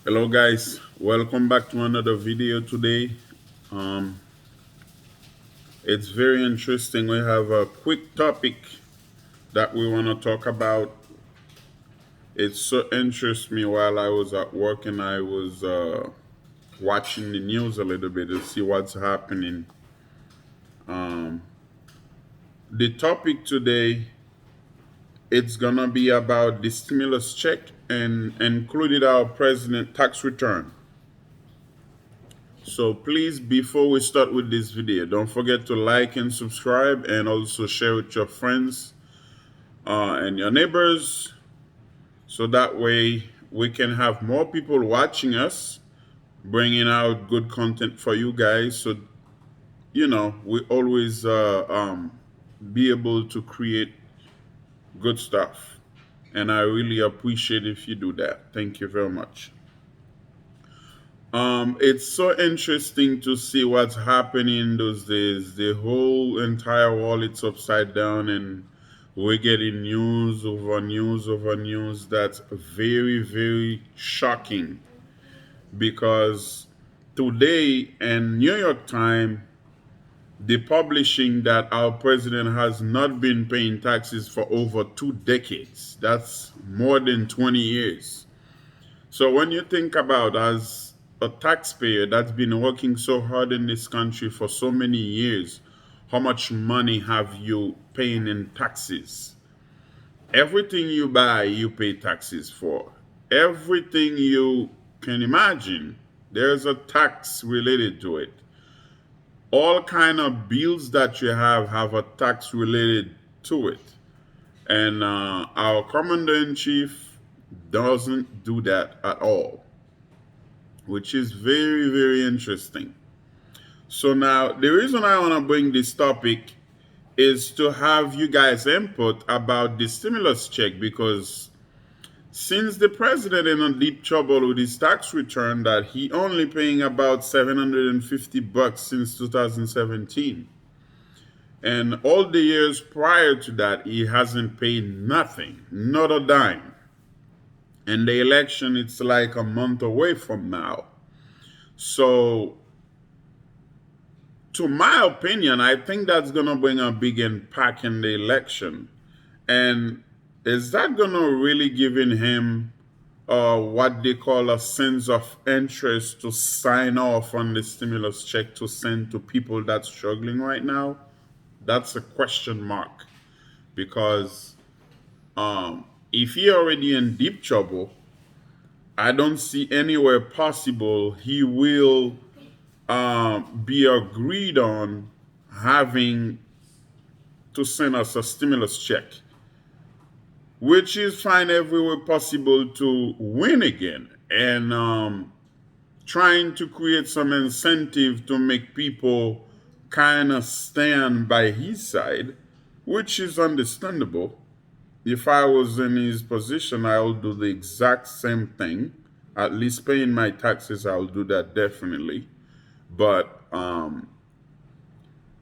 Hello guys, welcome back to another video today. Um, it's very interesting. We have a quick topic that we want to talk about. It so interests me while I was at work and I was watching the news a little bit to see what's happening. Um, the topic today, it's gonna be about the stimulus check and included our president tax return. So please, before we start with this video, don't forget to like and subscribe and also share with your friends and your neighbors so that way we can have more people watching us, bringing out good content for you guys. So, we always be able to create good stuff. And I really appreciate if you do that. Thank you very much. It's so interesting to see what's happening those days. The whole entire world it's upside down, and we're getting news over news over news. That's very, very shocking because today in New York Times, they're publishing that our president has not been paying taxes for over 2 decades. That's more than 20 years. So when you think about as a taxpayer that's been working so hard in this country for so many years, how much money have you paying in taxes? Everything you buy, you pay taxes for. Everything you can imagine, there's a tax related to it. All kind of bills that you have a tax related to it. And our commander in chief doesn't do that at all, which is very, very interesting. So now the reason I want to bring this topic is to have you guys input about the stimulus check because since the president in a deep trouble with his tax return that he only paying about 750 bucks since 2017, and all the years prior to that he hasn't paid nothing, not a dime. And the election it's like a month away from now. So to my opinion, I think that's going to bring a big impact in the election. And is that going to really giving him what they call a sense of interest to sign off on the stimulus check to send to people that's struggling right now? That's a question mark because if he already in deep trouble, I don't see anywhere possible he will be agreed on having to send us a stimulus check, which is find every way possible to win again and trying to create some incentive to make people kind of stand by his side, which is understandable. If I was in his position, I would do the exact same thing. At least paying my taxes, I'll do that definitely. But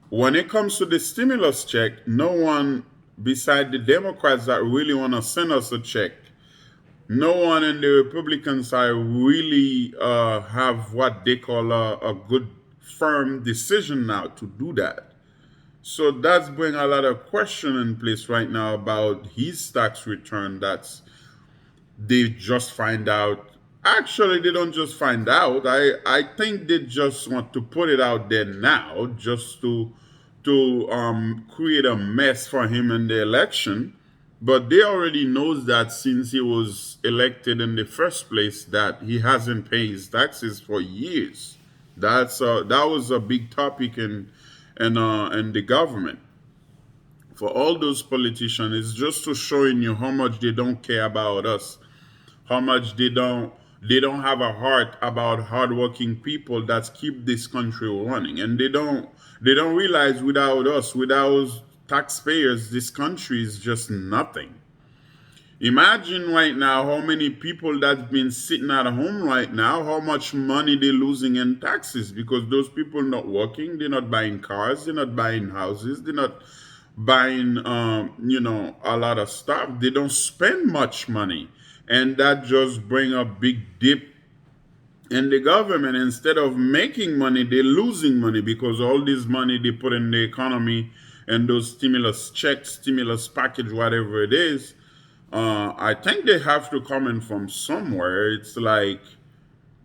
when it comes to the stimulus check, no one beside the Democrats that really want to send us a check, no one in the Republican side really have what they call a good firm decision now to do that. So that's bring a lot of question in place right now about his tax return. They just find out. Actually, they don't just find out. I think they just want to put it out there now, just to create a mess for him in the election. But they already knows that since he was elected in the first place, that he hasn't paid his taxes for years. That was a big topic in the government for all those politicians. It's just to showing you how much they don't care about us, how much they don't have a heart about hardworking people that keep this country running, and they don't realize without us, without taxpayers, this country is just nothing. Imagine right now how many people that's been sitting at home right now, how much money they're losing in taxes because those people not working, they're not buying cars, they're not buying houses, they're not buying a lot of stuff. They don't spend much money, and that just bring a big dip And the government, instead of making money, they're losing money because all this money they put in the economy and those stimulus checks, stimulus package, whatever it is, I think they have to come in from somewhere. It's like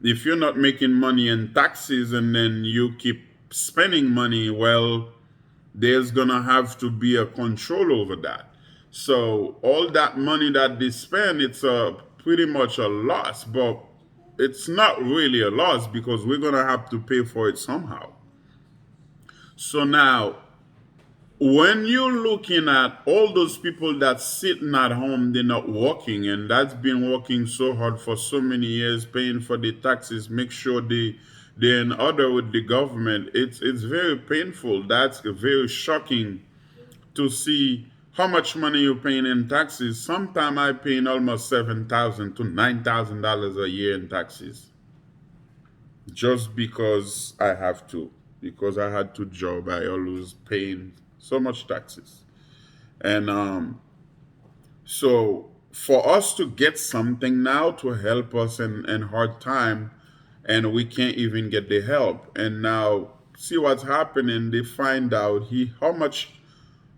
if you're not making money in taxes and then you keep spending money, well, there's gonna have to be a control over that. So all that money that they spend, it's a pretty much a loss, but it's not really a loss because we're gonna have to pay for it somehow. So now, when you're looking at all those people that sitting at home, they're not working, and that's been working so hard for so many years, paying for the taxes, make sure they're in order with the government. It's very painful. That's very shocking to see how much money you're paying in taxes. Sometimes I paying almost $7,000 to $9,000 a year in taxes just because I have to. Because I had to job, I always paying so much taxes. And so for us to get something now to help us in hard time, and we can't even get the help. And now see what's happening. They find out he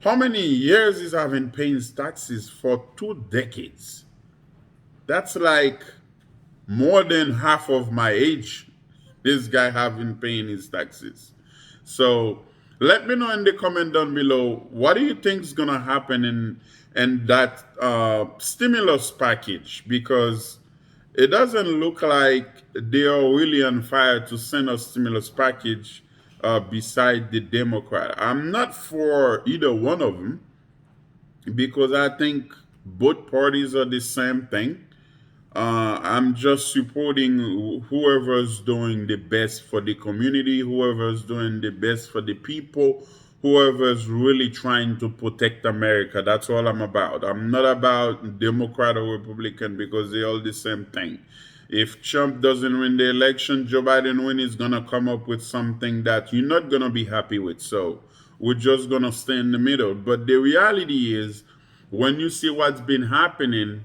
how many years he's having paying his taxes for 2 decades. That's like more than half of my age. This guy having paying his taxes. So let me know in the comment down below, what do you think is gonna happen in that stimulus package? Because it doesn't look like they are really on fire to send a stimulus package beside the Democrat. I'm not for either one of them because I think both parties are the same thing. I'm just supporting whoever's doing the best for the community, whoever's doing the best for the people, whoever's really trying to protect America. That's all I'm about. I'm not about Democrat or Republican because they're all the same thing. If Trump doesn't win the election, Joe Biden win is gonna come up with something that you're not gonna be happy with. So we're just gonna stay in the middle. But the reality is, when you see what's been happening,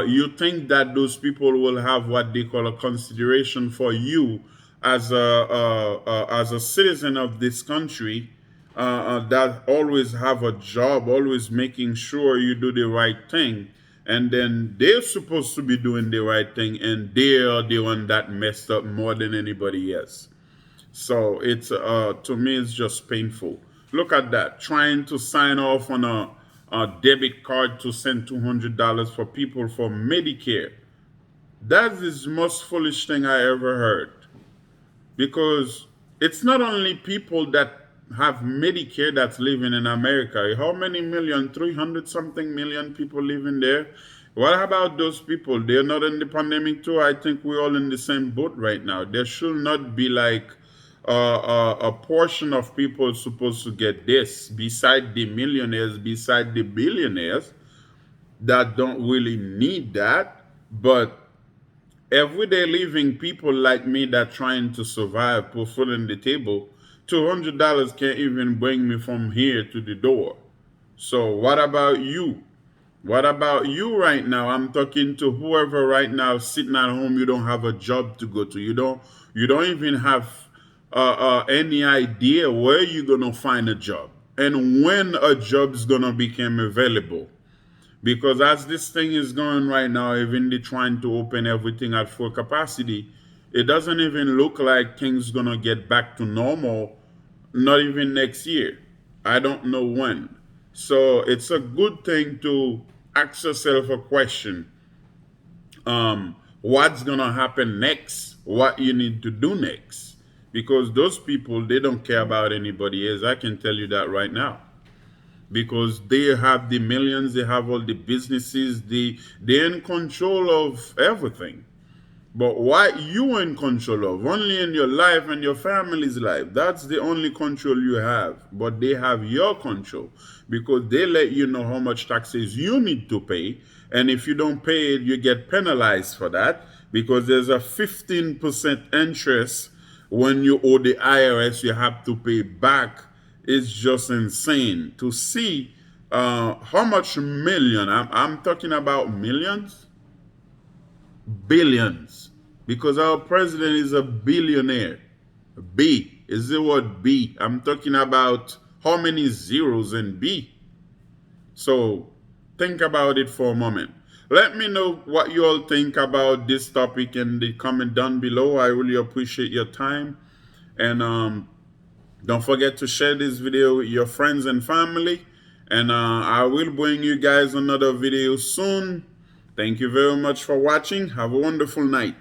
you think that those people will have what they call a consideration for you as a citizen of this country, that always have a job, always making sure you do the right thing, and then they're supposed to be doing the right thing, and they are the one that messed up more than anybody else. So it's to me, it's just painful. Look at that, trying to sign off on a debit card to send $200 for people for Medicare. That is the most foolish thing I ever heard. Because it's not only people that have Medicare that's living in America. How many million? 300 something million people living there. What about those people? They're not in the pandemic too. I think we're all in the same boat right now. There should not be like a portion of people supposed to get this beside the millionaires, beside the billionaires that don't really need that. But everyday living people like me that trying to survive, put food on the table, $200 can't even bring me from here to the door. So what about you? What about you right now? I'm talking to whoever right now sitting at home. You don't have a job to go to. You don't even have any idea where you're gonna find a job and when a job is gonna become available. Because as this thing is going right now, even they trying to open everything at full capacity, it doesn't even look like things gonna get back to normal, not even next year. I don't know when. So it's a good thing to ask yourself a question. What's gonna happen next? What you need to do next? Because those people, they don't care about anybody else. I can tell you that right now, because they have the millions, they have all the businesses, they're in control of everything. But what you in control of? Only in your life and your family's life. That's the only control you have. But they have your control because they let you know how much taxes you need to pay. And if you don't pay it, you get penalized for that because there's a 15% interest when you owe the IRS, you have to pay back. It's just insane to see how much million, I'm talking about millions, billions, because our president is a billionaire. B is the word B. I'm talking about how many zeros in B. So think about it for a moment. Let me know what you all think about this topic in the comment down below. I really appreciate your time. And don't forget to share this video with your friends and family. And I will bring you guys another video soon. Thank you very much for watching. Have a wonderful night.